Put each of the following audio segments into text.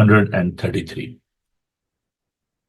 133,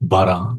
12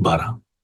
12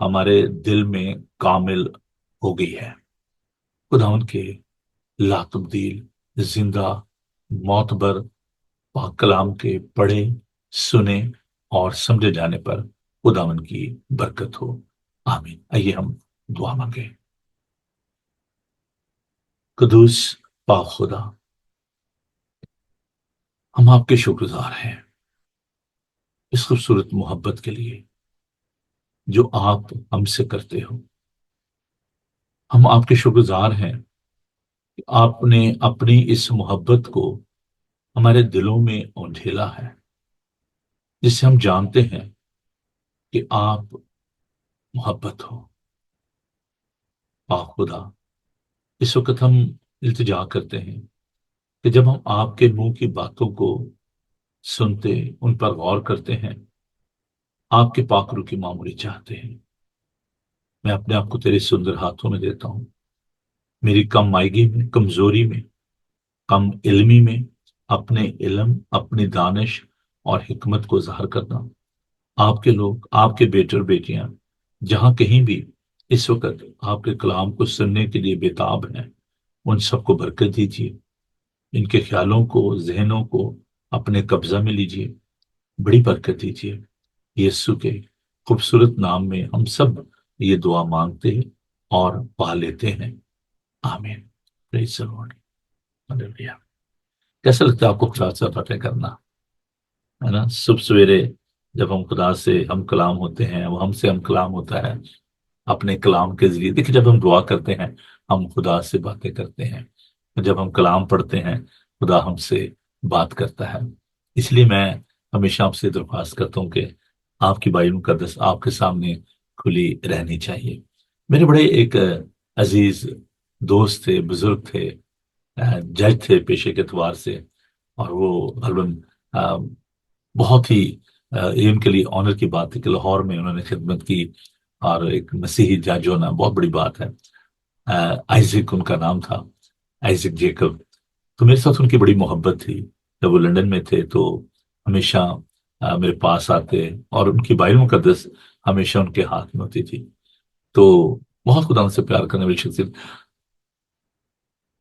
ہمارے دل میں کامل ہو گئی ہے۔ خداوند کے لا تبدیل، زندہ، معتبر پاک کلام کے پڑھے، سنے اور سمجھے جانے پر خداوند کی برکت ہو، آمین۔ آئیے ہم دعا مانگیں۔ قدوس پاک خدا، ہم آپ کے شکر گزار ہیں اس خوبصورت محبت کے لیے جو آپ ہم سے کرتے ہو۔ ہم آپ کے شکر گزار ہیں کہ آپ نے اپنی اس محبت کو ہمارے دلوں میں اونڈھیلا ہے، جس سے ہم جانتے ہیں کہ آپ محبت ہو۔ پاک خدا، اس وقت ہم التجا کرتے ہیں کہ جب ہم آپ کے منہ کی باتوں کو سنتے، ان پر غور کرتے ہیں، آپ کے پاک روح کی معمولی چاہتے ہیں، میں اپنے آپ کو تیرے سندر ہاتھوں میں دیتا ہوں۔ میری کم مائگی میں، کمزوری میں، کم علمی میں اپنے علم، اپنی دانش اور حکمت کو ظاہر کرنا۔ آپ کے لوگ، آپ کے بیٹے اور بیٹیاں جہاں کہیں بھی اس وقت آپ کے کلام کو سننے کے لیے بےتاب ہیں، ان سب کو برکت دیجیے، ان کے خیالوں کو، ذہنوں کو اپنے قبضہ میں لیجیے، بڑی برکت دیجیے۔ یسوع کے خوبصورت نام میں ہم سب یہ دعا مانگتے ہیں اور پا لیتے ہیں، آمین۔ پریز دی لارڈ، ہلیلویہ۔ کیسا لگتا ہے آپ کو خدا سے باتیں کرنا؟ ہے نا، صبح سویرے جب ہم خدا سے ہم کلام ہوتے ہیں، وہ ہم سے ہم کلام ہوتا ہے اپنے کلام کے ذریعے۔ دیکھیں، جب ہم دعا کرتے ہیں ہم خدا سے باتیں کرتے ہیں، جب ہم کلام پڑھتے ہیں خدا ہم سے بات کرتا ہے۔ اس لیے میں ہمیشہ آپ سے درخواست کرتا ہوں کہ آپ کی بائبل مقدس آپ کے سامنے کھلی رہنی چاہیے۔ میرے بڑے ایک عزیز دوست تھے، بزرگ تھے، جج تھے پیشے کے اعتبار سے، اور وہ غالباً بہت ہی یہ ان کے لیے آنر کی بات ہے کہ لاہور میں انہوں نے خدمت کی، اور ایک مسیحی جج ہونا بہت بڑی بات ہے۔ آئزک ان کا نام تھا، آئزک جیکب۔ تو میرے ساتھ ان کی بڑی محبت تھی۔ جب وہ لندن میں تھے تو ہمیشہ میرے پاس آتے، اور ان کی بائبل مقدس ہمیشہ ان کے ہاتھ میں ہوتی تھی۔ تو بہت خدا ان سے پیار کرنے والی شخصیت۔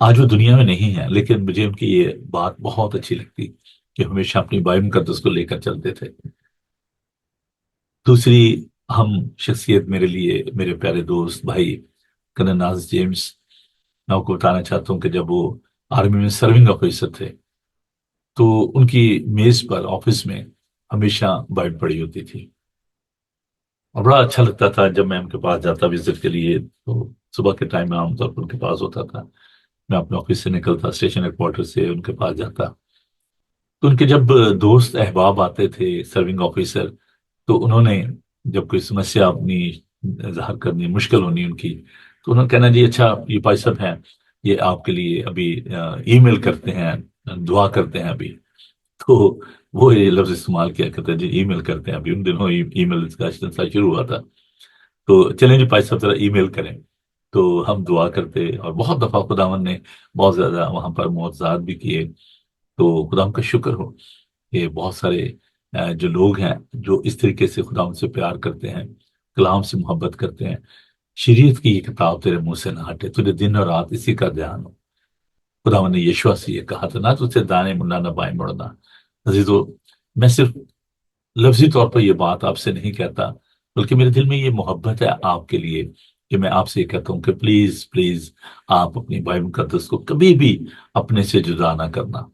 آج وہ دنیا میں نہیں ہے، لیکن مجھے ان کی یہ بات بہت اچھی لگتی کہ ہمیشہ اپنی بائبل مقدس کو لے کر چلتے تھے۔ دوسری ہم شخصیت میرے لیے میرے پیارے دوست بھائی کنن ناز جیمز، میں آپ کو بتانا چاہتا ہوں کہ جب وہ آرمی میں سرونگ آفیسر تھے تو ان کی میز پر آفس میں ہمیشہ بائبل پڑھی ہوتی تھی، اور بڑا اچھا لگتا تھا جب میں ان کے پاس جاتا وزٹ کے لیے۔ تو صبح کے ٹائم میں عام طور پر ان کے پاس ہوتا تھا، میں اپنے آفس سے نکلتا، اسٹیشن ہیڈ کوارٹر سے ان کے پاس جاتا۔ تو ان کے جب دوست احباب آتے تھے سرونگ آفیسر، تو انہوں نے جب کوئی سمسیا اپنی ظاہر کرنی، مشکل ہونی ان کی، تو انہوں نے کہنا جی اچھا یہ بھائی صاحب ہیں، یہ آپ کے لیے ابھی ای میل کرتے ہیں، دعا کرتے ہیں ابھی۔ تو وہ یہ لفظ استعمال کیا کرتے ہیں، جی ای میل کرتے ہیں ابھی۔ ان دنوں ای میل کا سلسلہ شروع ہوا تھا، تو چلیں جی بھائی صاحب ذرا ای میل کریں۔ تو ہم دعا کرتے، اور بہت دفعہ خداوند نے بہت زیادہ وہاں پر معجزات بھی کیے۔ تو خدا کا شکر ہو کہ بہت سارے جو لوگ ہیں جو اس طریقے سے خدا ان سے پیار کرتے ہیں، کلام سے محبت کرتے ہیں۔ شریعت کی یہ کتاب تیرے منہ سے نہ ہٹے، تجھے دن اور رات اسی کا دھیان ہو۔ خدا نے یشوع سے یہ کہا تھا، نہ تجھ سے دانے مڑنا نہ بائیں مڑنا۔ عزیزو، میں صرف لفظی طور پر یہ بات آپ سے نہیں کہتا، بلکہ میرے دل میں یہ محبت ہے آپ کے لیے کہ میں آپ سے یہ کہتا ہوں کہ پلیز پلیز آپ اپنی بائبل مقدس کو کبھی بھی اپنے سے جدا نہ کرنا۔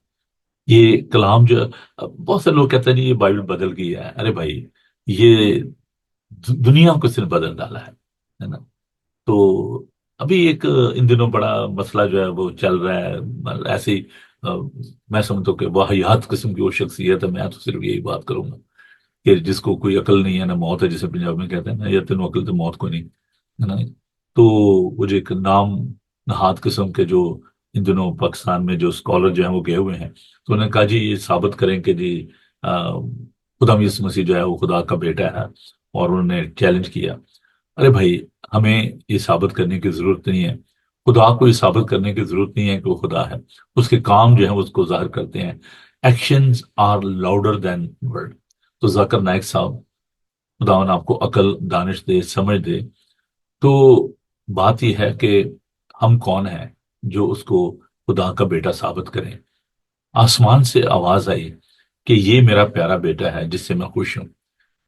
یہ کلام جو بہت سے لوگ کہتے ہیں جی یہ بائبل بدل گئی ہے، ارے بھائی یہ دنیا کو صرف بدل ڈالا ہے نا۔ تو ابھی ایک ان دنوں بڑا مسئلہ جو ہے وہ چل رہا ہے، ایسے ہی میں سمجھتا ہوں کہ واہیات قسم کی وہ شخصیت ہے۔ میں تو صرف یہی بات کروں گا کہ جس کو کوئی عقل نہیں ہے نہ موت ہے، جسے پنجاب میں کہتے ہیں نا، یا تینوں عقل تو موت کو نہیں، ہے نا۔ تو وہ جو ایک نام نہاد قسم کے جو ان دنوں پاکستان میں جو اسکالر جو ہیں وہ گئے ہوئے ہیں، تو انہوں نے کہا جی یہ ثابت کریں کہ جی خدا یسوع مسیح جو ہے وہ خدا کا بیٹا ہے، اور انہوں نے چیلنج کیا۔ ارے بھائی، ہمیں یہ ثابت کرنے کی ضرورت نہیں ہے، خدا کو یہ ثابت کرنے کی ضرورت نہیں ہے کہ وہ خدا ہے۔ اس کے کام جو ہیں وہ اس کو ظاہر کرتے ہیں۔ Actions are louder than word. تو ذاکر نائک صاحب خداوند آپ کو عقل دانش دے، سمجھ دے۔ تو بات یہ ہے کہ ہم کون ہیں جو اس کو خدا کا بیٹا ثابت کریں؟ آسمان سے آواز آئی کہ یہ میرا پیارا بیٹا ہے جس سے میں خوش ہوں۔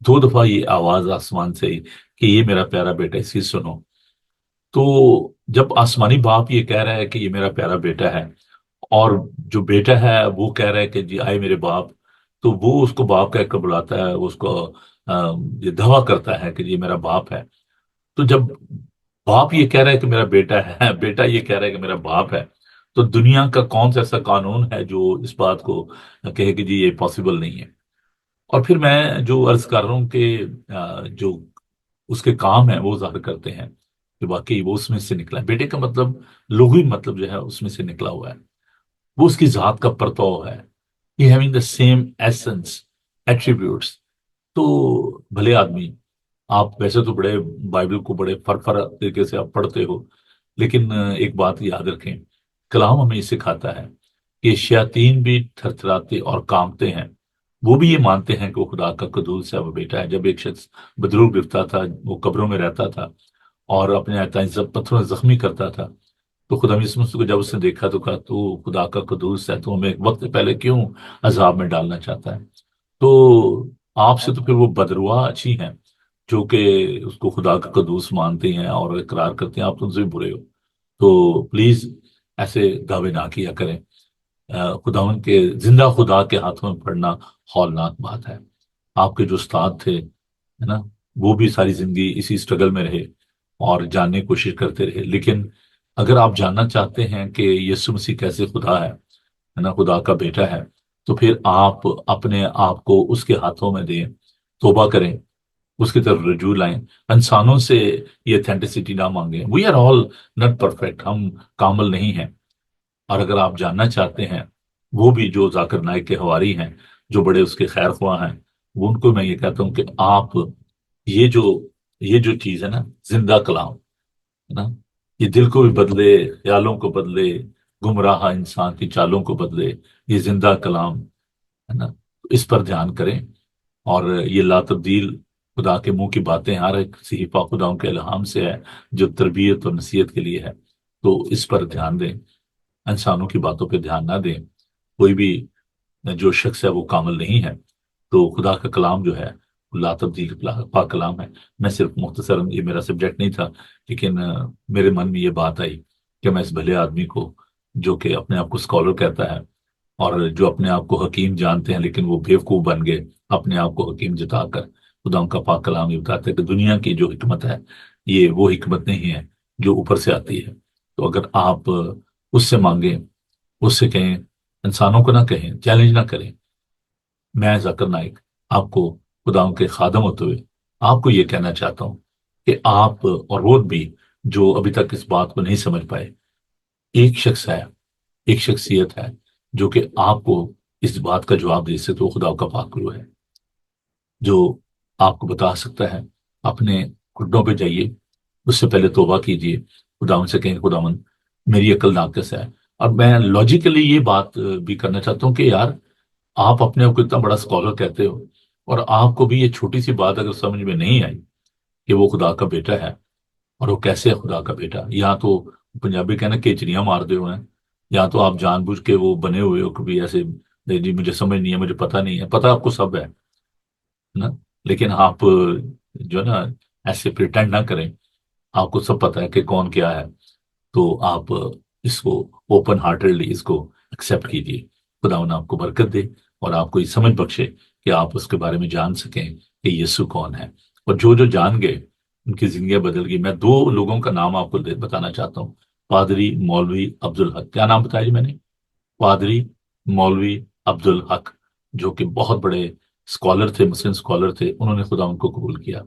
دو دفعہ یہ آواز آسمان سے آئی کہ یہ میرا پیارا بیٹا ہے، اسی سنو۔ تو جب آسمانی باپ یہ کہہ رہا ہے کہ یہ میرا پیارا بیٹا ہے، اور جو بیٹا ہے وہ کہہ رہا ہے کہ جی آئے میرے باپ، تو وہ اس کو باپ کہہ کر بلاتا ہے، وہ اس کو یہ دعویٰ کرتا ہے کہ یہ میرا باپ ہے۔ تو جب باپ یہ کہہ رہا ہے کہ میرا بیٹا ہے، بیٹا یہ کہہ رہا ہے کہ میرا باپ ہے، تو دنیا کا کون سا ایسا قانون ہے جو اس بات کو کہے کہ جی یہ پاسبل نہیں ہے؟ اور پھر میں جو عرض کر رہا ہوں کہ جو اس کے کام ہیں وہ ظاہر کرتے ہیں کہ واقعی وہ اس میں سے نکلا ہے۔ بیٹے کا مطلب لغوی مطلب جو ہے اس میں سے نکلا ہوا ہے، وہ اس کی ذات کا پرتو ہے، یہ having the same essence, attributes. تو بھلے آدمی، آپ ویسے تو بڑے بائبل کو بڑے فرفر طریقے سے آپ پڑھتے ہو، لیکن ایک بات یاد رکھیں، کلام ہمیں یہ سکھاتا ہے کہ شیاطین بھی تھرتھراتے اور کانپتے ہیں، وہ بھی یہ مانتے ہیں کہ وہ خدا کا قدوس ہے، وہ بیٹا ہے۔ جب ایک شخص بدروگ بکتا تھا، وہ قبروں میں رہتا تھا اور اپنے اعتائیں پتھروں سے زخمی کرتا تھا، تو خدا یسوع مسیح کو جب اس نے دیکھا تو کہا تو خدا کا قدوس ہے، تو ہمیں ایک وقت پہلے کیوں عذاب میں ڈالنا چاہتا ہے؟ تو آپ سے تو پھر وہ بدروا اچھی ہیں جو کہ اس کو خدا کا قدوس مانتے ہیں اور اقرار کرتے ہیں، آپ تو ان سے بھی برے ہو۔ تو پلیز ایسے دعوے نہ کیا کریں۔ خداوند کے زندہ خدا کے ہاتھوں میں پڑنا ہولناک بات ہے۔ آپ کے جو استاد تھے، ہے نا، وہ بھی ساری زندگی اسی اسٹرگل میں رہے اور جاننے کی کوشش کرتے رہے، لیکن اگر آپ جاننا چاہتے ہیں کہ یسوع مسیح کیسے خدا ہے نا، خدا کا بیٹا ہے، تو پھر آپ اپنے آپ کو اس کے ہاتھوں میں دیں، توبہ کریں، اس کی طرف رجوع لائیں، انسانوں سے یہ اتھینٹسٹی نہ مانگیں۔ We are all not perfect, ہم کامل نہیں ہیں۔ اور اگر آپ جاننا چاہتے ہیں، وہ بھی جو ذاکر نائک کے حواری ہیں، جو بڑے اس کے خیر خواہ ہیں، وہ ان کو میں یہ کہتا ہوں کہ آپ یہ جو یہ جو چیز ہے نا، زندہ کلام ہے نا، یہ دل کو بھی بدلے، خیالوں کو بدلے، گمراہ انسان کی چالوں کو بدلے، یہ زندہ کلام ہے نا، اس پر دھیان کریں۔ اور یہ لا تبدیل خدا کے منہ کی باتیں ہر ایک صحیفہ خدا کے الہام سے ہے، جو تربیت اور نصیحت کے لیے ہے، تو اس پر دھیان دیں، انسانوں کی باتوں پہ دھیان نہ دیں۔ کوئی بھی جو شخص ہے وہ کامل نہیں ہے، تو خدا کا کلام جو ہے وہ لا تبدیل پاک کلام ہے۔ میں صرف مختصر، یہ میرا سبجیکٹ نہیں تھا، لیکن میرے من میں یہ بات آئی کہ میں اس بھلے آدمی کو، جو کہ اپنے آپ کو اسکالر کہتا ہے اور جو اپنے آپ کو حکیم جانتے ہیں لیکن وہ بیوقوف بن گئے اپنے آپ کو حکیم جتا کر، خدا ان کا پاک کلام یہ بتاتا ہے کہ دنیا کی جو حکمت ہے یہ وہ حکمت نہیں ہے جو اوپر سے آتی ہے۔ تو اگر آپ اس سے مانگیں، اس سے کہیں، انسانوں کو نہ کہیں، چیلنج نہ کریں۔ میں ذاکر نائک آپ کو خدا ان کے خادم ہوتے ہوئے آپ کو یہ کہنا چاہتا ہوں کہ آپ اور وہ بھی جو ابھی تک اس بات کو نہیں سمجھ پائے، ایک شخص ہے، ایک شخصیت ہے جو کہ آپ کو اس بات کا جواب دے سکتے، وہ خدا کا پاک روح ہے جو آپ کو بتا سکتا ہے۔ اپنے گھٹنوں پہ جائیے، اس سے پہلے توبہ کیجیے، خداوند سے کہیں خداوند میری عقل ناقص ہے۔ اور میں لاجیکلی یہ بات بھی کرنا چاہتا ہوں کہ یار، آپ اپنے آپ کو اتنا بڑا اسکالر کہتے ہو، اور آپ کو بھی یہ چھوٹی سی بات اگر سمجھ میں نہیں آئی کہ وہ خدا کا بیٹا ہے، اور وہ کیسے ہے خدا کا بیٹا، یا تو پنجابی کہنا کیچڑیاں مار دے ہوئے ہیں، یا تو آپ جان بوجھ کے وہ بنے ہوئے ہو کبھی ایسے، نہیں جی مجھے سمجھ نہیں ہے، مجھے پتہ نہیں ہے، پتہ آپ کو سب ہے نا، لیکن آپ جو ہے نا ایسے پریٹینڈ نہ کریں، آپ کو سب پتہ ہے کہ کون کیا ہے۔ تو آپ اس کو اوپن ہارٹیڈلی اس کو ایکسیپٹ کیجیے۔ خداوند آپ کو برکت دے اور آپ کو یہ سمجھ بخشے کہ آپ اس کے بارے میں جان سکیں کہ یسوع کون ہے۔ اور جو جو جان گئے ان کی زندگیاں بدل گئی۔ میں دو لوگوں کا نام آپ کو بتانا چاہتا ہوں، پادری مولوی عبدالحق۔ کیا نام بتایا جی میں نے؟ پادری مولوی عبدالحق، جو کہ بہت بڑے اسکالر تھے، مسلم اسکالر تھے، انہوں نے خدا ان کو قبول کیا۔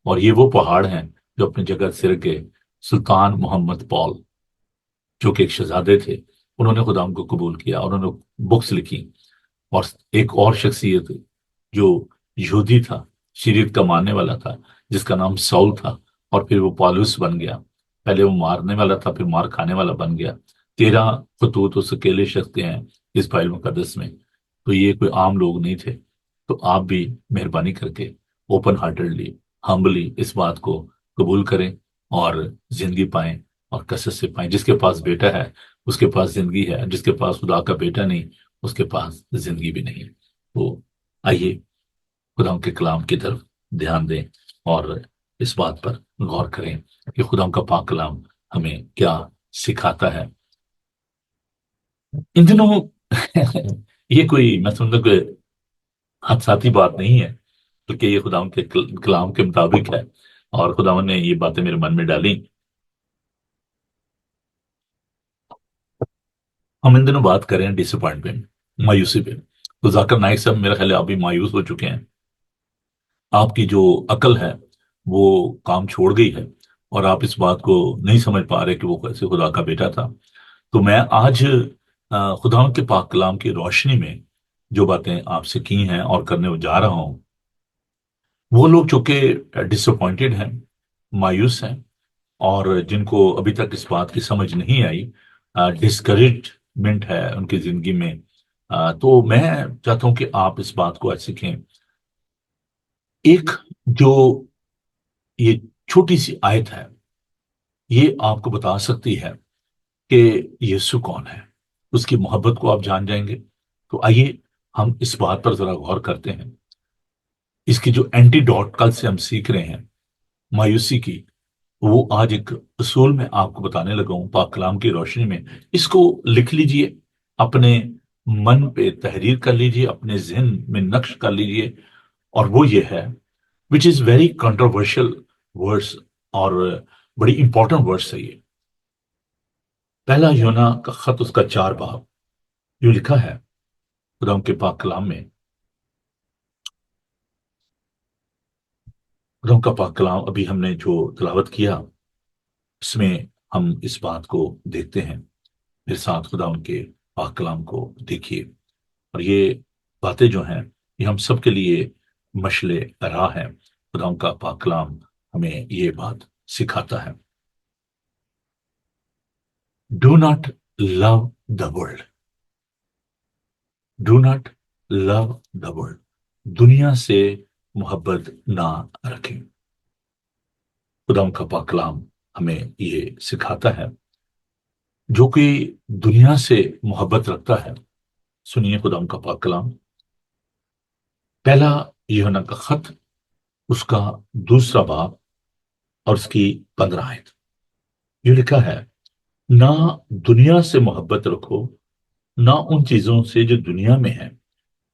اور یہ وہ پہاڑ ہیں جو اپنی جگہ سے رہ گئے۔ سلطان محمد پال، جو کہ ایک شہزادے تھے، انہوں نے خدا ان کو قبول کیا، اور انہوں نے بکس لکھی۔ اور ایک اور شخصیت جو یہودی تھا، شریعت کا ماننے والا تھا، جس کا نام سول تھا، اور پھر وہ پالوس بن گیا۔ پہلے وہ مارنے والا تھا، پھر مار کھانے والا بن گیا۔ 13 خطوط اس اکیلے شخص کے ہیں اس بائبل مقدس میں، تو یہ کوئی عام لوگ نہیں تھے۔ تو آپ بھی مہربانی کر کے اوپن ہارٹڈلی ہمبلی اس بات کو قبول کریں اور زندگی پائیں اور کثرت سے پائیں. جس کے پاس بیٹا ہے اس کے پاس زندگی ہے، جس کے پاس خدا کا بیٹا نہیں اس کے پاس زندگی بھی نہیں. تو آئیے خدا کے کلام کی طرف دھیان دیں اور اس بات پر غور کریں کہ خدا کا پاک کلام ہمیں کیا سکھاتا ہے. ان دنوں یہ کوئی میں سمجھتا کہ حادثاتی بات نہیں ہے، بلکہ یہ خدا کے کلام کے مطابق ہے اور خدا نے یہ باتیں میرے من میں ڈالی. ہم ان دنوں بات کریں ڈس اپوائنٹمنٹ، مایوسی پہ. تو ذاکر نائک صاحب میرا خیال ہے آپ بھی مایوس ہو چکے ہیں. آپ کی جو عقل ہے وہ کام چھوڑ گئی ہے اور آپ اس بات کو نہیں سمجھ پا رہے کہ وہ کیسے خدا کا بیٹا تھا. تو میں آج خدا کے پاک کلام کی روشنی میں جو باتیں آپ سے کی ہیں اور کرنے جا رہا ہوں، وہ لوگ جو کہ ڈس اپوائنٹڈ ہیں، مایوس ہیں، اور جن کو ابھی تک اس بات کی سمجھ نہیں آئی، ڈسکریجمنٹ ہے ان کی زندگی میں، تو میں چاہتا ہوں کہ آپ اس بات کو آج سیکھیں. ایک جو یہ چھوٹی سی آیت ہے یہ آپ کو بتا سکتی ہے کہ یسوع کون ہے. اس کی محبت کو آپ جان جائیں گے. تو آئیے ہم اس بات پر ذرا غور کرتے ہیں. اس کی جو اینٹی ڈاٹ کل سے ہم سیکھ رہے ہیں مایوسی کی، وہ آج ایک اصول میں آپ کو بتانے لگا ہوں پاک کلام کی روشنی میں. اس کو لکھ لیجئے، اپنے من پہ تحریر کر لیجئے، اپنے ذہن میں نقش کر لیجئے. اور وہ یہ ہے which is very controversial words اور بڑی امپورٹنٹ ورڈس ہے. یہ پہلا یونا کا خط، اس کا 4 باب، جو لکھا ہے خدا کے پاک کلام میں. خدا کا پاک کلام ابھی ہم نے جو تلاوت کیا اس میں ہم اس بات کو دیکھتے ہیں. پھر ساتھ خدا ان کے پاک کلام کو دیکھیے. اور یہ باتیں جو ہیں یہ ہم سب کے لیے مشعل راہ ہے. خدا کا پاک کلام ہمیں یہ بات سکھاتا ہے. Do not love the world, do not love the world, دنیا سے محبت نہ رکھیں. خدا کا پاک کلام ہمیں یہ سکھاتا ہے. جو کہ دنیا سے محبت رکھتا ہے، سنیے خدا کا پاک کلام. پہلا یوحنا کا خط، اس کا 2 باب اور اس کی 15 آیت. یہ لکھا ہے، نہ دنیا سے محبت رکھو نہ ان چیزوں سے جو دنیا میں ہے.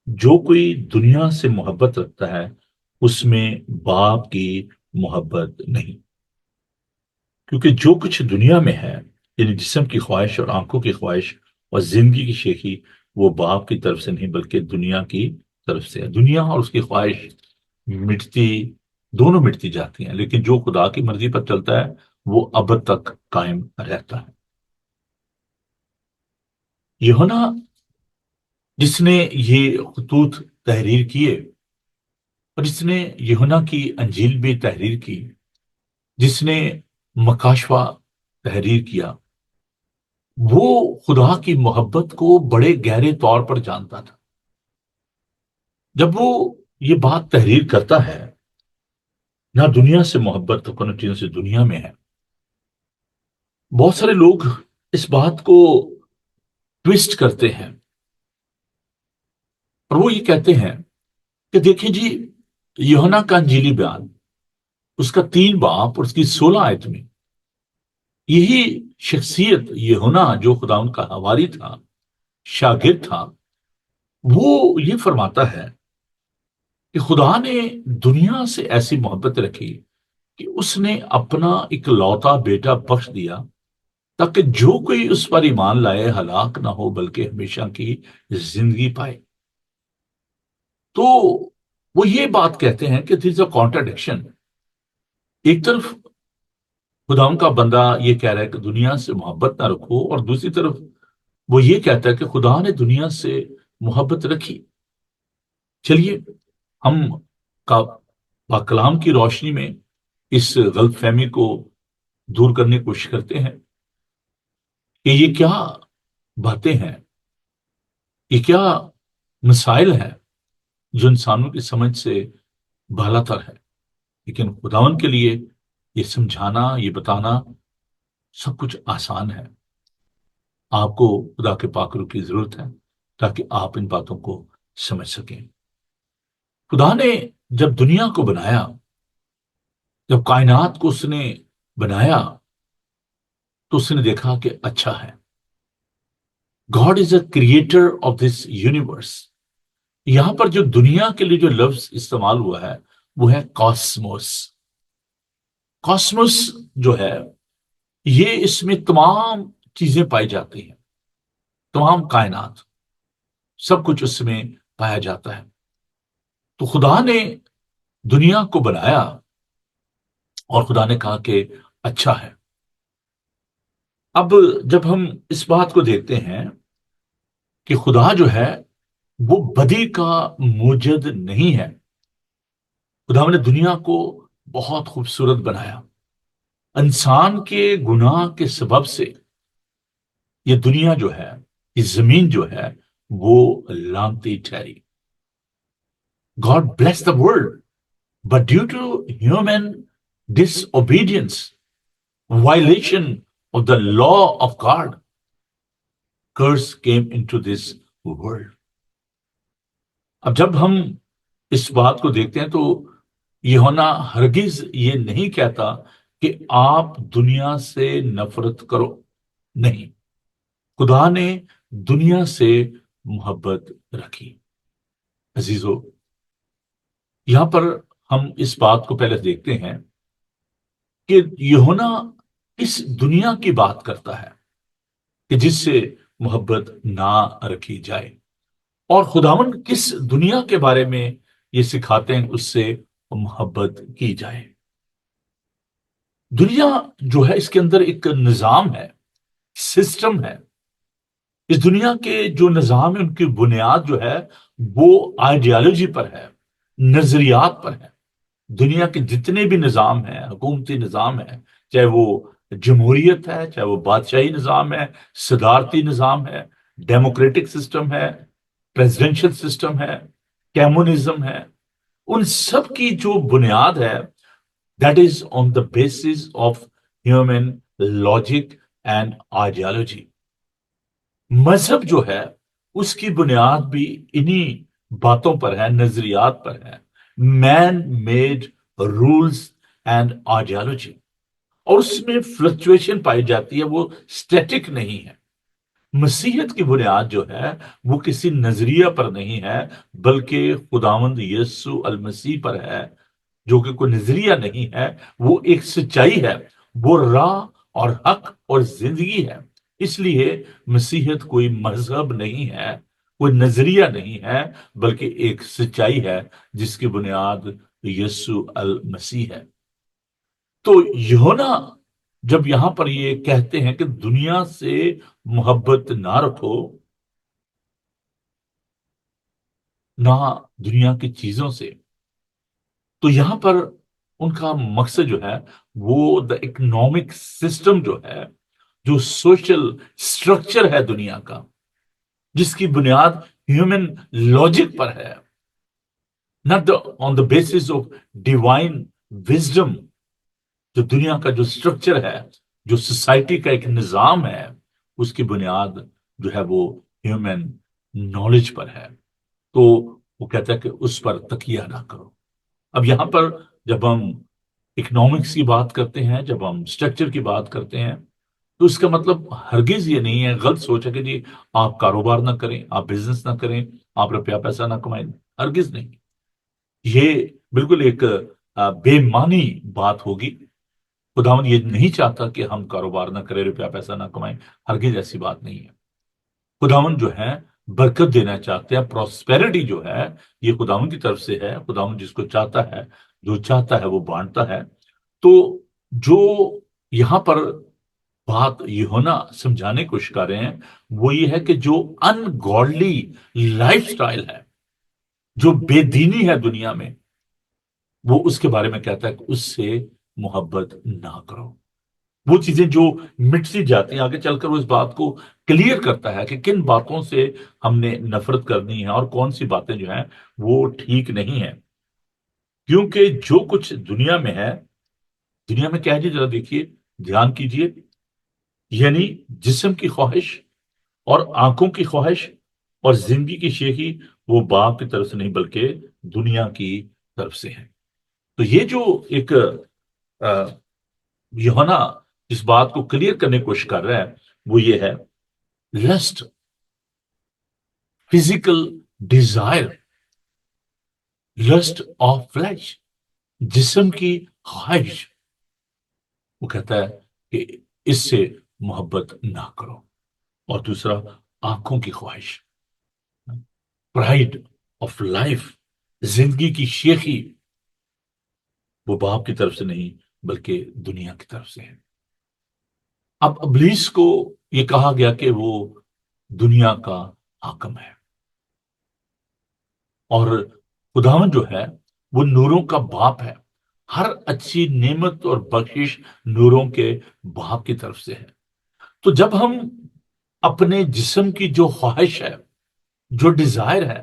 جو کوئی دنیا سے محبت رکھتا ہے اس میں باپ کی محبت نہیں. کیونکہ جو کچھ دنیا میں ہے، یعنی جسم کی خواہش اور آنکھوں کی خواہش اور زندگی کی شیخی، وہ باپ کی طرف سے نہیں بلکہ دنیا کی طرف سے ہے. دنیا اور اس کی خواہش مٹتی، دونوں مٹتی جاتی ہیں، لیکن جو خدا کی مرضی پر چلتا ہے وہ ابد تک قائم رہتا ہے. یوحنا جس نے یہ خطوط تحریر کیے اور جس نے یوحنا کی انجیل بھی تحریر کی، جس نے مکاشفہ تحریر کیا، وہ خدا کی محبت کو بڑے گہرے طور پر جانتا تھا. جب وہ یہ بات تحریر کرتا ہے، نہ دنیا سے محبت تو کن چیزوں سے دنیا میں ہے، بہت سارے لوگ اس بات کو ٹویسٹ کرتے ہیں اور وہ یہ کہتے ہیں کہ دیکھیں جی، یوحنا کا انجیلی بیان، اس کا 3 باب اور اس کی 16 آیت میں یہی شخصیت یوحنا جو خدا ان کا حواری تھا، شاگرد تھا، وہ یہ فرماتا ہے کہ خدا نے دنیا سے ایسی محبت رکھی کہ اس نے اپنا اکلوتا بیٹا بخش دیا تاکہ جو کوئی اس پر ایمان لائے ہلاک نہ ہو بلکہ ہمیشہ کی زندگی پائے. تو وہ یہ بات کہتے ہیں کہ دیر از اے کانٹراڈکشن. ایک طرف خدا کا بندہ یہ کہہ رہا ہے کہ دنیا سے محبت نہ رکھو، اور دوسری طرف وہ یہ کہتا ہے کہ خدا نے دنیا سے محبت رکھی. چلیے ہم کا پاک کلام کی روشنی میں اس غلط فہمی کو دور کرنے کی کوشش کرتے ہیں کہ یہ کیا باتیں ہیں، یہ کیا مسائل ہیں جو انسانوں کی سمجھ سے بالا تر ہے، لیکن خداوند کے لیے یہ سمجھانا، یہ بتانا سب کچھ آسان ہے۔ آپ کو خدا کے پاک روح کی ضرورت ہے تاکہ آپ ان باتوں کو سمجھ سکیں۔ خدا نے جب دنیا کو بنایا، جب کائنات کو اس نے بنایا، تو اس نے دیکھا کہ اچھا ہے۔ God is a creator of this universe. یہاں پر جو دنیا کے لیے جو لفظ استعمال ہوا ہے وہ ہے کاسموس۔ کاسموس جو ہے، یہ اس میں تمام چیزیں پائی جاتی ہیں، تمام کائنات، سب کچھ اس میں پایا جاتا ہے۔ تو خدا نے دنیا کو بنایا اور خدا نے کہا کہ اچھا ہے۔ اب جب ہم اس بات کو دیکھتے ہیں کہ خدا جو ہے وہ بدی کا موجد نہیں ہے، خدا نے دنیا کو بہت خوبصورت بنایا۔ انسان کے گناہ کے سبب سے یہ دنیا جو ہے، یہ زمین جو ہے، وہ لانتی ٹھہری۔ God bless the world, but due to human disobedience, violation of the law of God, curse came into this world. اب جب ہم اس بات کو دیکھتے ہیں تو یوحنا ہرگز یہ نہیں کہتا کہ آپ دنیا سے نفرت کرو، نہیں، خدا نے دنیا سے محبت رکھی۔ عزیزو، یہاں پر ہم اس بات کو پہلے دیکھتے ہیں کہ یوحنا اس دنیا کی بات کرتا ہے کہ جس سے محبت نہ رکھی جائے، اور خداوند کس دنیا کے بارے میں یہ سکھاتے ہیں اس سے محبت کی جائے۔ دنیا جو ہے اس کے اندر ایک نظام ہے، سسٹم ہے۔ اس دنیا کے جو نظام ہے ان کی بنیاد جو ہے وہ آئیڈیالوجی پر ہے، نظریات پر ہے۔ دنیا کے جتنے بھی نظام ہیں، حکومتی نظام ہے، چاہے وہ جمہوریت ہے، چاہے وہ بادشاہی نظام ہے، صدارتی نظام ہے، ڈیموکریٹک سسٹم ہے، پریزیڈنشل سسٹم ہے، کمیونزم ہے، ان سب کی جو بنیاد ہے that is on the basis of human logic and ideology. مذہب جو ہے اس کی بنیاد بھی انہی باتوں پر ہے، نظریات پر ہے، man made rules and ideology, اور اس میں فلکچویشن پائی جاتی ہے، وہ سٹیٹک نہیں ہے۔ مسیحیت کی بنیاد جو ہے وہ کسی نظریہ پر نہیں ہے بلکہ خداوند یسوع المسیح پر ہے، جو کہ کوئی نظریہ نہیں ہے، وہ ایک سچائی ہے، وہ راہ اور حق اور زندگی ہے۔ اس لیے مسیحیت کوئی مذہب نہیں ہے، کوئی نظریہ نہیں ہے، بلکہ ایک سچائی ہے جس کی بنیاد یسوع المسیح ہے۔ تو یوحنا جب یہاں پر یہ کہتے ہیں کہ دنیا سے محبت نہ رکھو، نہ دنیا کی چیزوں سے، تو یہاں پر ان کا مقصد جو ہے وہ دا اکنامک سسٹم جو ہے، جو سوشل سٹرکچر ہے دنیا کا، جس کی بنیاد ہیومن لاجک پر ہے، not on the basis of divine wisdom. جو دنیا کا جو سٹرکچر ہے، جو سوسائٹی کا ایک نظام ہے، اس کی بنیاد جو ہے وہ ہیومن نالج پر ہے۔ تو وہ کہتا ہے کہ اس پر تکیہ نہ کرو۔ اب یہاں پر جب ہم اکنامکس کی بات کرتے ہیں، جب ہم سٹرکچر کی بات کرتے ہیں، تو اس کا مطلب ہرگز یہ نہیں ہے، غلط سوچ ہے کہ جی آپ کاروبار نہ کریں، آپ بزنس نہ کریں، آپ روپیہ پیسہ نہ کمائیں، ہرگز نہیں۔ یہ بالکل ایک بے معنی بات ہوگی۔ خداوند یہ نہیں چاہتا کہ ہم کاروبار نہ کریں، روپیہ پیسہ نہ کمائیں، ہرگز ایسی بات نہیں ہے۔ خداوند جو ہے برکت دینا چاہتے ہیں، پراسپیرٹی جو ہے یہ خداوند کی طرف سے ہے۔ خداوند جس کو چاہتا ہے، جو چاہتا ہے وہ بانٹتا ہے۔ تو جو یہاں پر بات یوحنا سمجھانے کی کوشش کر رہے ہیں وہ یہ ہے کہ جو ان گاڈلی لائف سٹائل ہے، جو بے دینی ہے دنیا میں، وہ اس کے بارے میں کہتا ہے کہ اس سے محبت نہ کرو۔ وہ چیزیں جو مٹتی جاتی ہیں، آگے چل کر وہ اس بات کو کلیئر کرتا ہے کہ کن باتوں سے ہم نے نفرت کرنی ہے اور کون سی باتیں جو ہیں وہ ٹھیک نہیں ہیں۔ کیونکہ جو کچھ دنیا میں ہے، دنیا میں کیا ہے جی، ذرا دیکھیے، دھیان کیجئے، یعنی جسم کی خواہش اور آنکھوں کی خواہش اور زندگی کی شیخی، وہ باپ کی طرف سے نہیں بلکہ دنیا کی طرف سے ہے۔ تو یہ جو ایک یوحنا اس بات کو کلیئر کرنے کی کوشش کر رہا ہے، وہ یہ ہے، lust, physical desire, lust of flesh, جسم کی خواہش، وہ کہتا ہے کہ اس سے محبت نہ کرو۔ اور دوسرا، آنکھوں کی خواہش، پرائڈ آف لائف، زندگی کی شیخی، وہ باپ کی طرف سے نہیں بلکہ دنیا کی طرف سے ہے۔ اب ابلیس کو یہ کہا گیا کہ وہ دنیا کا حاکم ہے، اور خداوند جو ہے وہ نوروں کا باپ ہے۔ ہر اچھی نعمت اور بخشش نوروں کے باپ کی طرف سے ہے۔ تو جب ہم اپنے جسم کی جو خواہش ہے، جو ڈیزائر ہے،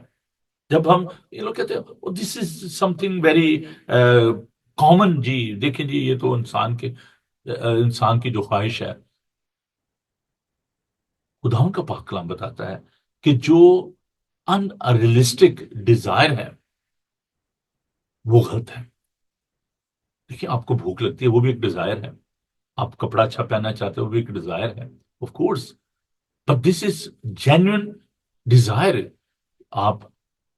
جب ہم، یہ لوگ کہتے ہیں دس از سم تھنگ ویری کامن، جی دیکھیں جی، یہ تو انسان کی جو خواہش ہے، خداوند کا پاک کلام بتاتا ہے کہ جو ان ریئلسٹک ڈیزائر ہے وہ غلط ہے۔ دیکھیں، آپ کو بھوک لگتی ہے، وہ بھی ایک ڈیزائر ہے۔ آپ کپڑا اچھا پہننا چاہتے ہو، وہ بھی ایک ڈیزائر ہے، of course, but this is genuine Dzire. آپ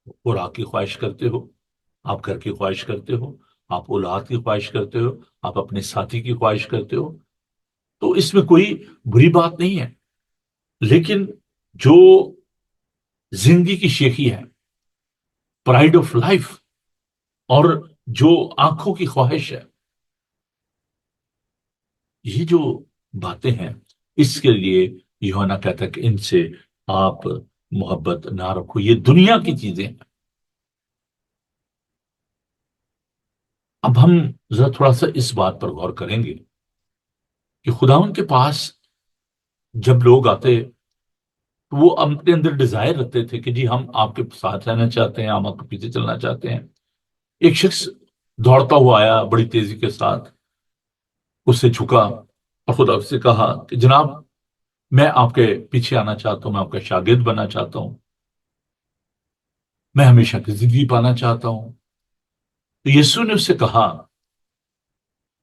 خوراک کی خواہش کرتے ہو، آپ گھر کی خواہش کرتے ہو، آپ اولاد کی خواہش کرتے ہو، آپ اپنے ساتھی کی خواہش کرتے ہو، تو اس میں کوئی بری بات نہیں ہے۔ لیکن جو زندگی کی شیخی ہے، پرائڈ آف لائف، اور جو آنکھوں کی خواہش ہے، یہ جو باتیں ہیں، اس کے لیے یوحنا کہتا ہے کہ ان سے آپ محبت نہ رکھو، یہ دنیا کی چیزیں ہیں۔ اب ہم ذرا تھوڑا سا اس بات پر غور کریں گے کہ خداوند کے پاس جب لوگ آتے تو وہ اپنے اندر ڈیزائر رکھتے تھے کہ جی ہم آپ کے ساتھ رہنا چاہتے ہیں، ہم آپ کے پیچھے چلنا چاہتے ہیں۔ ایک شخص دوڑتا ہوا آیا بڑی تیزی کے ساتھ، اس سے جھکا اور خدا سے کہا کہ جناب، میں آپ کے پیچھے آنا چاہتا ہوں، میں آپ کا شاگرد بننا چاہتا ہوں، میں ہمیشہ کی زندگی پانا چاہتا ہوں۔ تو یسوع نے اس سے کہا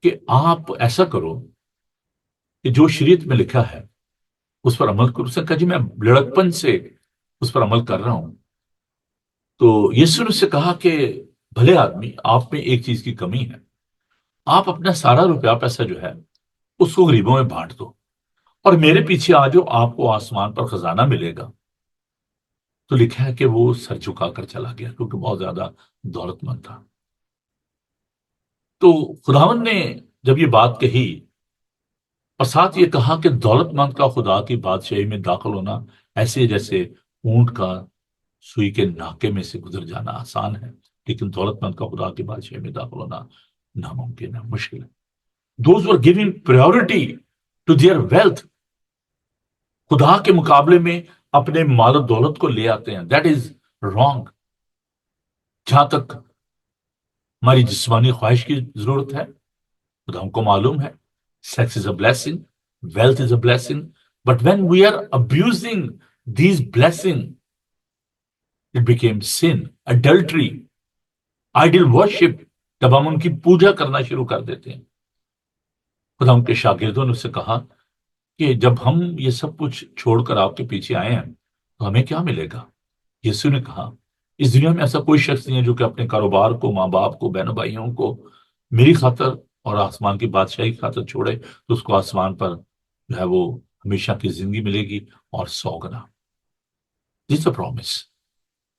کہ آپ ایسا کرو کہ جو شریعت میں لکھا ہے اس پر عمل کرو۔ اس نے کہا جی میں لڑکپن سے اس پر عمل کر رہا ہوں۔ تو یسوع نے اس سے کہا کہ بھلے آدمی، آپ میں ایک چیز کی کمی ہے، آپ اپنا سارا روپیہ پیسہ جو ہے اس کو غریبوں میں بانٹ دو، اور میرے پیچھے آ جاؤ، آپ کو آسمان پر خزانہ ملے گا۔ تو لکھا ہے کہ وہ سر جھکا کر چلا گیا کیونکہ بہت زیادہ دولت مند تھا۔ تو خداوند نے جب یہ بات کہی اور ساتھ یہ کہا کہ دولت مند کا خدا کی بادشاہی میں داخل ہونا ایسے جیسے اونٹ کا سوئی کے ناکے میں سے گزر جانا آسان ہے، لیکن دولت مند کا خدا کی بادشاہی میں داخل ہونا ناممکن ہے، مشکل ہے۔ Those were giving priority to their wealth، خدا کے مقابلے میں اپنے مال و دولت کو لے آتے ہیں، دیٹ از رانگ۔ جہاں تک ہماری جسمانی خواہش کی ضرورت ہے، خدا ہم کو معلوم ہے، sex is a blessing, wealth is a blessing, but when we are abusing these blessings, it became sin, adultery, idol worship۔ جب ہم ان کی پوجا کرنا شروع کر دیتے ہیں، خدا ان کے شاگردوں نے اس سے کہا کہ جب ہم یہ سب کچھ چھوڑ کر آپ کے پیچھے آئے ہیں تو ہمیں کیا ملے گا؟ یسوع نے کہا اس دنیا میں ایسا کوئی شخص نہیں ہے جو کہ اپنے کاروبار کو، ماں باپ کو، بہنوں بھائیوں کو میری خاطر اور آسمان کی بادشاہی کی خاطر چھوڑے تو اس کو آسمان پر جو ہے وہ ہمیشہ کی زندگی ملے گی، اور 100 گنا۔ This a promise,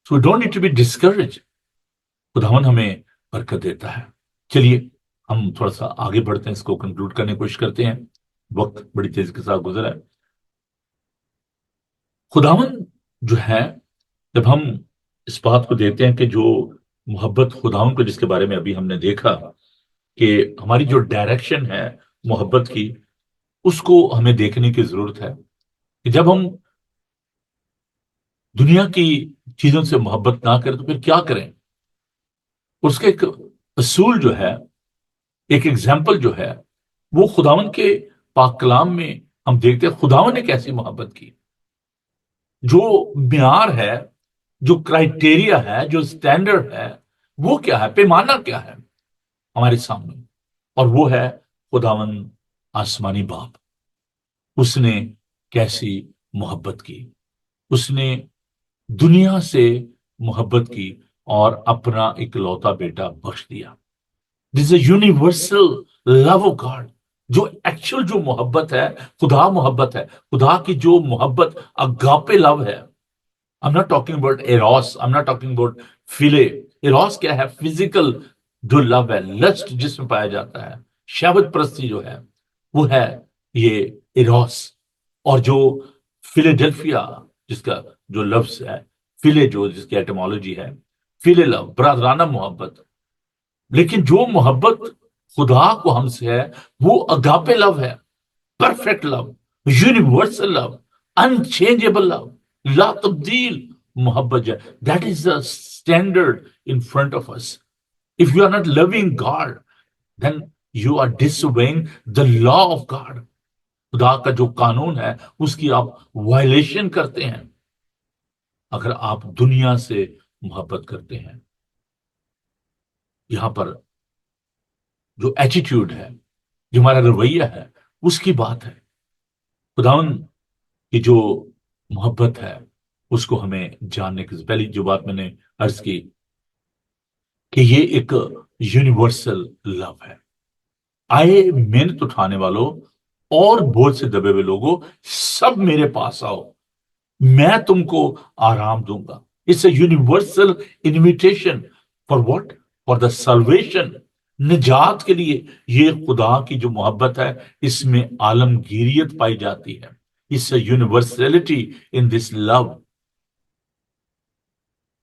so we don't need to be discourage. خداوند ہمیں برکت دیتا ہے۔ چلیے ہم تھوڑا سا آگے بڑھتے ہیں، اس کو کنکلوڈ کرنے کی کوشش کرتے ہیں، وقت بڑی تیزی کے ساتھ گزرا ہے۔ خداوند جو ہے، جب ہم اس بات کو دیتے ہیں کہ جو محبت خداوند کو، جس کے بارے میں ابھی ہم نے دیکھا کہ ہماری جو ڈائریکشن ہے محبت کی، اس کو ہمیں دیکھنے کی ضرورت ہے کہ جب ہم دنیا کی چیزوں سے محبت نہ کریں تو پھر کیا کریں؟ اس کا ایک اصول جو ہے، ایک ایگزامپل جو ہے، وہ خداون کے پاک کلام میں ہم دیکھتے ہیں خداون نے کیسی محبت کی. جو معیار ہے، جو کرائٹیریا ہے، جو سٹینڈرڈ ہے، وہ کیا ہے، پیمانہ کیا ہے ہمارے سامنے، اور وہ ہے خداون آسمانی باپ. اس نے کیسی محبت کی، اس نے دنیا سے محبت کی اور اپنا اکلوتا بیٹا بخش دیا. This a universal love of God. جو ایکچوئل جو محبت ہے، خدا محبت ہے، خدا کی جو محبت اگاپے لو ہے. I'm not talking about eros, I'm not talking about philia. eros کیا ہے؟ فزیکل جو لو ہے، لسٹ جس میں پایا جاتا ہے، شہوت پرستی جو ہے، وہ ہے یہ ایروس. اور جو فیلیڈلفیا جس کا جو لفظ ہے، فیلے جو جس کی ایٹمالوجی ہے، فیلے لو، برادرانہ محبت. لیکن جو محبت خدا کو ہم سے ہے وہ اگاپے لو ہے، perfect love, universal love, unchangeable love, لا تبدیل محبت جو ہے. That is the standard in front of us. If you are not loving God then you are disobeying the law of God. خدا کا جو قانون ہے اس کی آپ وائلیشن کرتے ہیں اگر آپ دنیا سے محبت کرتے ہیں. یہاں پر جو ایٹیٹیوڈ ہے، جو ہمارا رویہ ہے، اس کی بات ہے. خداون کی جو محبت ہے اس کو ہمیں جاننے کی پہلی جو بات میں نے عرض کی کہ یہ ایک یونیورسل لو ہے. آئے محنت اٹھانے والوں اور بہت سے دبے ہوئے لوگوں، سب میرے پاس آؤ، میں تم کو آرام دوں گا. It's a universal invitation. For what? For the salvation, نجات کے لیے. یہ خدا کی جو محبت ہے اس میں عالمگیریت پائی جاتی ہے. It's a universality in this love.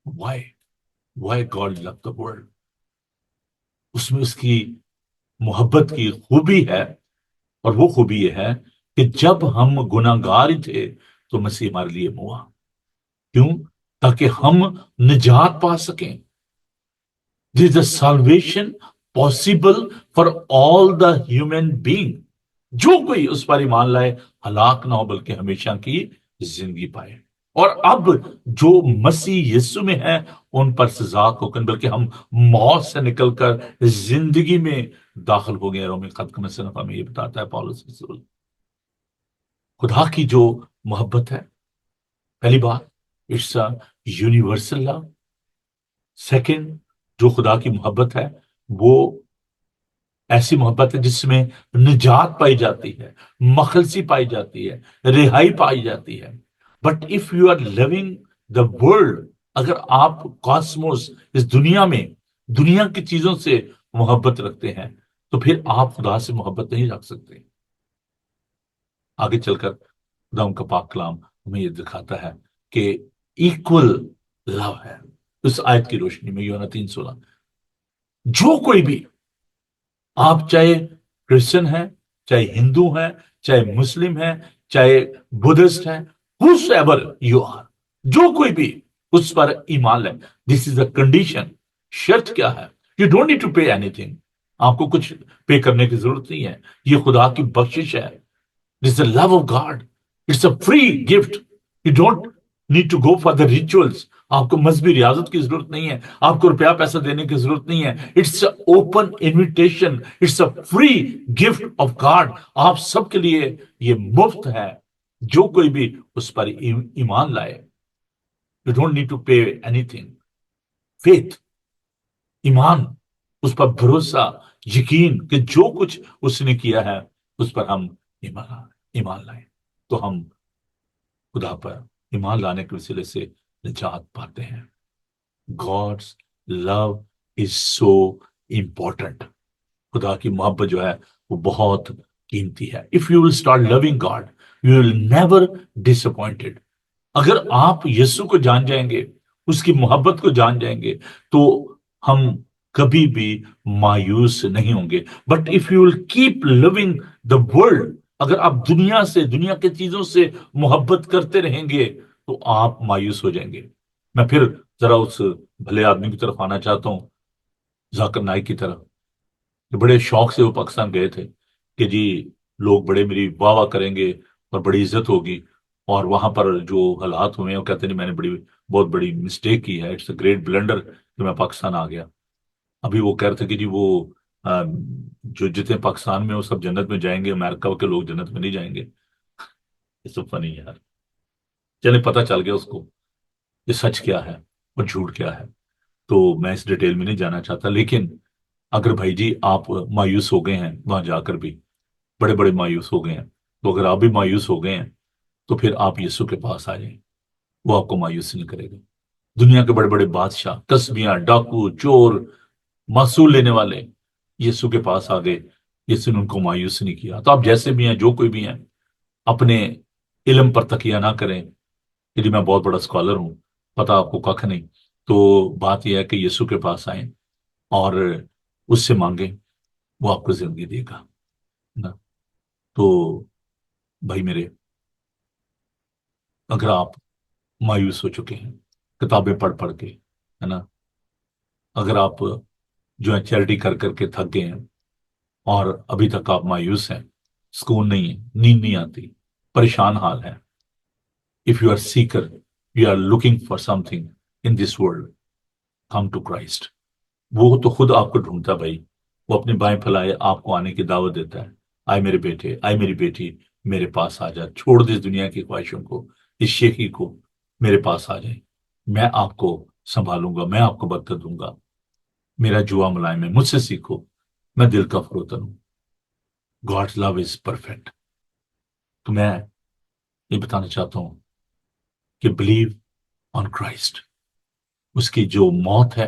Why God love the world. اس میں اس کی محبت کی خوبی ہے، اور وہ خوبی یہ ہے کہ جب ہم گناہ گار تھے تو مسیح ہمارے لیے ہوا. کیوں؟ تاکہ ہم نجات پا سکیں. This is the salvation possible for all the human being. جو کوئی اس پر ایمان لائے ہلاک نہ ہو بلکہ ہمیشہ کی زندگی پائے. اور اب جو مسیح یسو میں ہے ان پر سزا کو کن، بلکہ ہم موت سے نکل کر زندگی میں داخل ہو گئے. رومی خط کا مصنف ہمیں یہ بتاتا ہے پالوس رسول. خدا کی جو محبت ہے، پہلی بات it's a universal love. Second, جو خدا کی محبت ہے وہ ایسی محبت ہے جس میں نجات پائی جاتی ہے، مخلصی پائی جاتی ہے، رہائی پائی جاتی ہے. But if you are loving the world, اگر آپ کاسموس، اس دنیا میں دنیا کی چیزوں سے محبت رکھتے ہیں تو پھر آپ خدا سے محبت نہیں رکھ سکتے. آگے چل کر خدا ان کا پاک کلام ہمیں یہ دکھاتا ہے کہ ایکول لو ہے. اس آیت کی روشنی میں یوحنا 3:16، جو کوئی بھی، آپ چاہے کرسچن ہیں، چاہے ہندو ہیں، چاہے مسلم ہیں، چاہے بدھسٹ ہیں، whosoever you are، جو کوئی بھی اس پر ایمان لائے. This is a condition. شرط کیا ہے؟ You don't need to pay اینی تھنگ. آپ کو کچھ پے کرنے کی ضرورت نہیں ہے. یہ خدا کی بخشش ہے. دس از the love of God. It's a free gift. You don't need to go for the rituals. آپ کو مذہبی ریاضت کی ضرورت نہیں ہے، آپ کو روپیہ پیسہ دینے کی ضرورت نہیں ہے. It's a open invitation, it's a free gift of God. آپ سب کے لیے یہ مفت ہے. جو کوئی بھی اس پر ایمان لائے. You don't need to pay anything. Faith، ایمان، اس پر بھروسہ، یقین کہ جو کچھ اس نے کیا ہے اس پر ہم ایمان لائیں تو ہم خدا پر ایمان لانے کے وسیلے سے نجات پاتے ہیں. God's love is so important. خدا کی محبت جو ہے وہ بہت قیمتی ہے. If you will start loving God, you will never disappointed. اگر آپ یسوع کو جان جائیں گے، اس کی محبت کو جان جائیں گے تو ہم کبھی بھی مایوس نہیں ہوں گے. But if you will keep loving the world, اگر آپ دنیا سے، دنیا کی چیزوں سے محبت کرتے رہیں گے تو آپ مایوس ہو جائیں گے. میں پھر ذرا اس بھلے آدمی کی طرف آنا چاہتا ہوں ذاکر نائک کی طرح، کہ بڑے شوق سے وہ پاکستان گئے تھے کہ جی لوگ بڑے میری واہ واہ کریں گے اور بڑی عزت ہوگی، اور وہاں پر جو حالات ہوئے ہیں وہ کہتے ہیں میں نے بہت بڑی مسٹیک کی ہے، اٹس اے گریٹ بلنڈر کہ میں پاکستان آ گیا۔ ابھی وہ کہہ رہے تھے کہ جی وہ آ، جو جتنے پاکستان میں وہ سب جنت میں جائیں گے، امریکہ کے لوگ جنت میں نہیں جائیں گے۔ یہ سب فنی ہے یار، چلے پتہ چل گیا اس کو یہ سچ کیا ہے اور جھوٹ کیا ہے، تو میں اس ڈیٹیل میں نہیں جانا چاہتا، لیکن اگر بھائی جی آپ مایوس ہو گئے ہیں وہاں جا کر بھی، بڑے بڑے مایوس ہو گئے ہیں، تو اگر آپ بھی مایوس ہو گئے ہیں تو پھر آپ یسوع کے پاس آ جائیں، وہ آپ کو مایوس نہیں کرے گا۔ دنیا کے بڑے بڑے بادشاہ، تسبیاں، ڈاکو، چور، محصول لینے والے یسوع کے پاس آ گئے، یسوع نے ان کو مایوس نہیں کیا۔ تو آپ جیسے بھی ہیں، جو کوئی بھی ہیں، اپنے علم پر تکیہ نہ کریں کہ جی میں بہت بڑا اسکالر ہوں، پتہ آپ کو کھ نہیں۔ تو بات یہ ہے کہ یسوع کے پاس آئیں اور اس سے مانگیں، وہ آپ کو زندگی دے گا نا۔ تو بھائی میرے، اگر آپ مایوس ہو چکے ہیں کتابیں پڑھ پڑھ کے، ہے نا، اگر آپ جو ہے چیریٹی کر کر کے تھک گئے ہیں اور ابھی تک آپ مایوس ہیں، سکون نہیں ہے، نیند نہیں آتی، پریشان حال ہے، if you are seeker, you are looking for something in this world, come to Christ۔ وہ تو خود آپ کو ڈھونڈتا ہے بھائی، وہ اپنی بائیں پھیلائے آپ کو آنے کی دعوت دیتا ہے، آئے میرے بیٹے، آئے میری بیٹی، میرے پاس آ جا، چھوڑ دے اس دنیا کی خواہشوں کو، اس شیخی کو، میرے پاس آ جائیں، میں آپ کو سنبھالوں گا، میں آپ کو برکت دوں گا، میرا جوا ملائم ہے، مجھ سے سیکھو، میں دل کا فروتن ہوں، گاڈ لو از پرفیکٹ۔ تو میں یہ بتانا چاہتا ہوں کہ بلیو آن کرائسٹ، اس کی جو موت ہے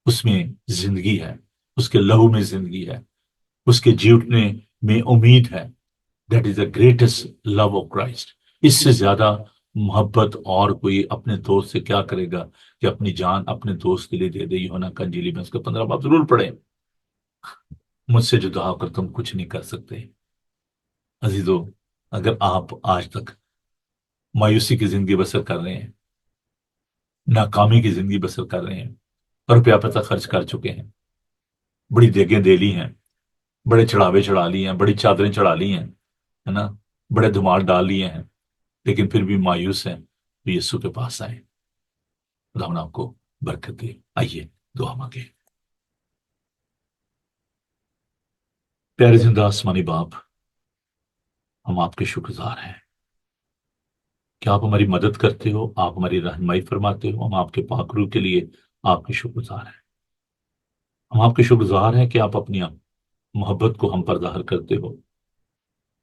اس میں زندگی ہے، اس کے لہو میں زندگی ہے، اس کے جی اٹھنے میں امید ہے۔ That is the greatest love of Christ. اس سے زیادہ محبت اور کوئی اپنے دوست سے کیا کرے گا کہ اپنی جان اپنے دوست کے لیے دے دے۔ یوحنا کا انجیلی میں اس کا 15 باب ضرور پڑھیں۔ مجھ سے جدا ہو کر تم کچھ نہیں کر سکتے۔ عزیزو، اگر آپ آج تک مایوسی کی زندگی بسر کر رہے ہیں، ناکامی کی زندگی بسر کر رہے ہیں، روپیہ پیسہ خرچ کر چکے ہیں، بڑی دیگیں دے لی ہیں، بڑے چڑھاوے چڑھا لی ہیں، بڑی چادریں چڑھا لی ہیں، ہے نا، بڑے دھمال ڈال لیے ہیں، لیکن پھر بھی مایوس ہیں، تو یسوع کے پاس آئیں، خدا آپ کو برکت دے۔ آئیے دعا مانگے۔ پیارے زندہ آسمانی باپ، ہم آپ کے شکر گزار ہیں کہ آپ ہماری مدد کرتے ہو، آپ ہماری رہنمائی فرماتے ہو، ہم آپ کے پاک روح کے لیے آپ کے شکر گزار ہیں۔ ہم آپ کے شکر گزار ہیں کہ آپ اپنی محبت کو ہم پر ظاہر کرتے ہو۔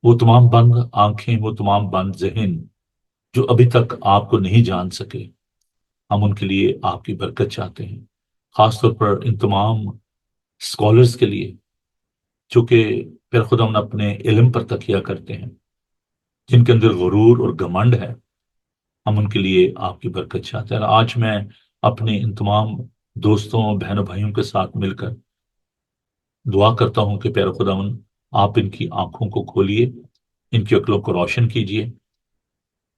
وہ تمام بند آنکھیں، وہ تمام بند ذہن جو ابھی تک آپ کو نہیں جان سکے، ہم ان کے لیے آپ کی برکت چاہتے ہیں، خاص طور پر ان تمام اسکالرس کے لیے جو کہ پھر خود ہم اپنے علم پر تکیہ کرتے ہیں، جن کے اندر غرور اور گھمنڈ ہے، ہم ان کے لیے آپ کی برکت چاہتے ہیں۔ اور آج میں اپنے ان تمام دوستوں بہنوں بھائیوں کے ساتھ مل کر دعا کرتا ہوں کہ پیارے خداوند، آپ ان کی آنکھوں کو کھولیے، ان کی عقلوں کو روشن کیجیے۔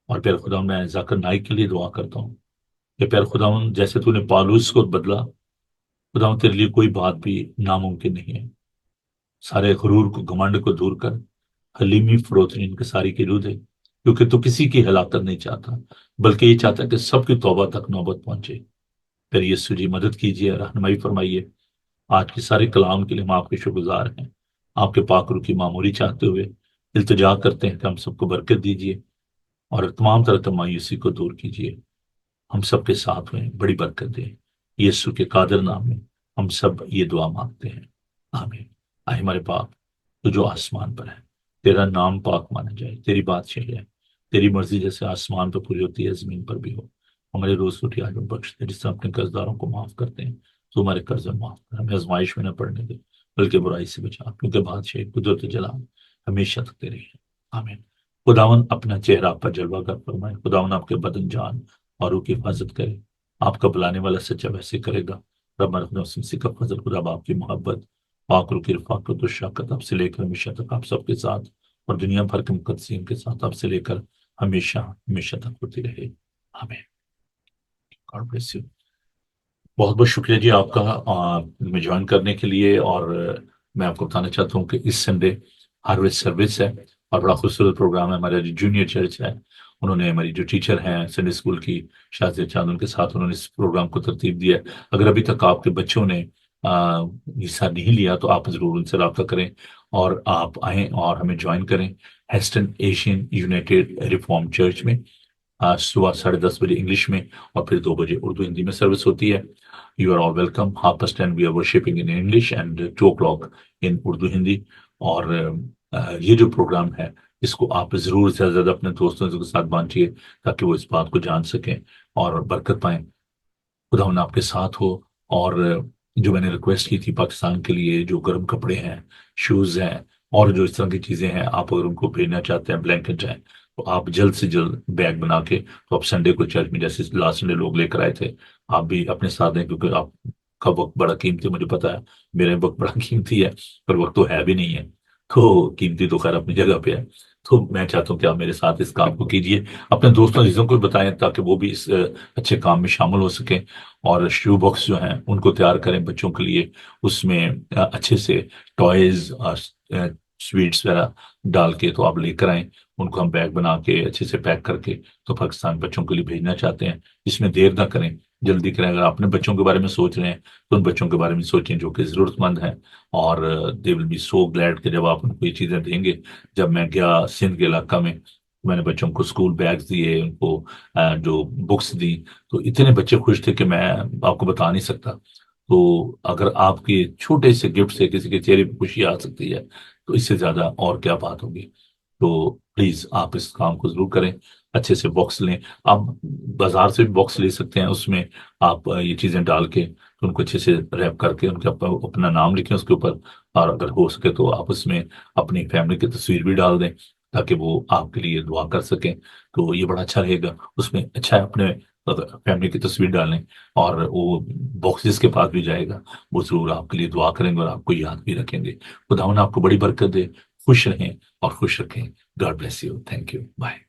اور پیارے خداوند، میں ذاکر نائک کے لیے دعا کرتا ہوں کہ پیارے خداوند، جیسے تو نے پالوس کو بدلا، خداوند تیرے لیے کوئی بات بھی ناممکن نہیں ہے۔ سارے غرور کو، گھمنڈ کو دور کر، حلیمی فروتنی ان کے ساری کی روح دے، کیونکہ تو کسی کی ہلاکت نہیں چاہتا، بلکہ یہ چاہتا ہے کہ سب کی توبہ تک نوبت پہنچے۔ پھر یسوع جی مدد کیجیے، رہنمائی فرمائیے۔ آج کے سارے کلام کے لیے ہم آپ کے شکر گزار ہیں، آپ کے پاک روح کی معموری چاہتے ہوئے التجا کرتے ہیں کہ ہم سب کو برکت دیجیے اور تمام طرح کی مایوسی کو دور کیجیے۔ ہم سب کے ساتھ ہوئیں، بڑی برکت دیں، یسوع کے قادر نام میں ہم سب یہ دعا مانگتے ہیں، آمین۔ آئے ہمارے باپ تو جو آسمان پر ہے، تیرا نام پاک مانا جائے، تیری بادشاہی ہے، تیری مرضی جیسے آسمان پہ پوری ہوتی ہے زمین پر بھی ہو۔ ہمارے روز روٹی آج ہمیں بخش دے، جس سے اپنے قرضداروں کو معاف کرتے ہیں تو ہمارے قرض معاف کر، ہمیں آزمائش میں نہ پڑنے دے بلکہ برائی سے بچا، کیونکہ بادشاہی، قدرت و جلال ہمیشہ تک تیری ہے، آمین۔ خداون اپنا چہرہ آپ پر جلوہ گر فرمائے، خداون آپ کے بدن جان اور روح کی حفاظت کرے، آپ کا بلانے والا سچا ویسے کرے گا۔ رب مرحمت وسیع کا فضل، خدا باپ کی محبت، پاک روح کی رفاقت و شفقت آپ سے لے کر ہمیشہ تک آپ سب کے ساتھ اور دنیا بھر کے مقدسین کے ساتھ آپ سے لے کر ہمیشہ ہمیشہ تک ہوتی رہے، آمین۔ God bless you۔ بہت بہت شکریہ جی آپ کا میں جوائن کرنے کے لیے، اور میں آپ کو بتانا چاہتا ہوں کہ اس سنڈے ہارویسٹ سروس ہے، اور بڑا خوبصورت پروگرام ہے۔ ہمارا جو جونیئر چرچ ہے، انہوں نے، ہماری جو ٹیچر ہیں سنڈے اسکول کی شازیہ چاند، ان کے ساتھ انہوں نے اس پروگرام کو ترتیب دیا ہے۔ اگر ابھی تک آپ کے بچوں نے حصہ نہیں لیا تو آپ ضرور ان سے رابطہ کریں، اور آپ آئیں اور ہمیں جوائن کریں ہیسٹن ایشین یونائٹیڈ ریفارم چرچ میں۔ صبح 10:30 بجے انگلش میں، اور پھر 2 بجے اردو ہندی میں سروس ہوتی ہے۔ You are all welcome. 10:30 we are worshipping in English and 2 o'clock in Urdu Hindi. اور یہ جو پروگرام ہے، اس کو آپ ضرور سے زیادہ اپنے دوستوں کے ساتھ بانٹیے، تاکہ وہ اس بات کو جان سکیں اور برکت پائیں۔ خدا ان آپ کے ساتھ ہو۔ اور جو میں نے ریکویسٹ کی تھی پاکستان کے لیے، جو گرم کپڑے ہیں، شوز ہیں، اور جو اس طرح کی چیزیں ہیں، آپ اگر ان کو بھیجنا چاہتے ہیں، بلینکٹ ہیں، تو آپ جلد سے جلد بیگ بنا کے، تو آپ سنڈے کو چرچ میں، جیسے لاسٹ سنڈے لوگ لے کر آئے تھے، آپ بھی اپنے ساتھ دیں، کیونکہ آپ کا وقت بڑا قیمتی ہے، مجھے پتا ہے میرا وقت بڑا قیمتی ہے، پر وقت تو ہے بھی نہیں ہے، تو قیمتی تو خیر اپنی جگہ پہ ہے۔ تو میں چاہتا ہوں کہ آپ میرے ساتھ اس کام کو کیجیے، اپنے دوستوں عزیزوں کو بھی بتائیں، تاکہ وہ بھی اس اچھے کام میں شامل ہو سکیں۔ اور شو باکس جو ہیں ان کو تیار کریں بچوں کے لیے، اس میں اچھے سے ٹوائز اور سویٹس وغیرہ ڈال کے تو آپ لے کر آئیں، ان کو ہم بیگ بنا کے اچھے سے پیک کر کے تو پاکستان بچوں کے لیے بھیجنا چاہتے ہیں۔ اس میں دیر نہ کریں، جلدی کریں۔ اگر آپ اپنے بچوں کے بارے میں سوچ رہے ہیں تو ان بچوں کے بارے میں سوچیں جو کہ ضرورت مند ہیں، اور دے ول بی سو گلیڈ کہ جب آپ ان کو یہ چیزیں دیں گے۔ جب میں گیا سندھ کے علاقہ میں نے بچوں کو اسکول بیگز دیے، ان کو جو بکس دی، تو اتنے بچے خوش تھے کہ میں آپ کو بتا نہیں سکتا۔ تو اگر آپ کے چھوٹے سے گفٹ سے کسی کے چہرے پہ خوشی آ سکتی ہے، تو اس سے زیادہ اور کیا بات ہوگی۔ تو پلیز آپ اس کام کو ضرور کریں، اچھے سے باکس لیں۔ آپ بازار سے بھی باکس لے سکتے ہیں، اس میں آپ یہ چیزیں ڈال کے ان کو اچھے سے ریپ کر کے ان کا اپنا نام لکھیں اس کے اوپر، اور اگر ہو سکے تو آپ اس میں اپنی فیملی کی تصویر بھی ڈال دیں، تاکہ وہ آپ کے لیے دعا کر سکیں۔ تو یہ بڑا اچھا رہے گا، اس میں اچھا ہے اپنے فیملی کی تصویر ڈالیں، اور وہ باکس جس کے پاس بھی جائے گا وہ ضرور آپ کے لیے دعا کریں گے اور آپ کو یاد بھی رکھیں گے۔ خداوند آپ کو بڑی برکت دے، خوش رہیں اور خوش رکھیں۔ God bless you, thank you, bye.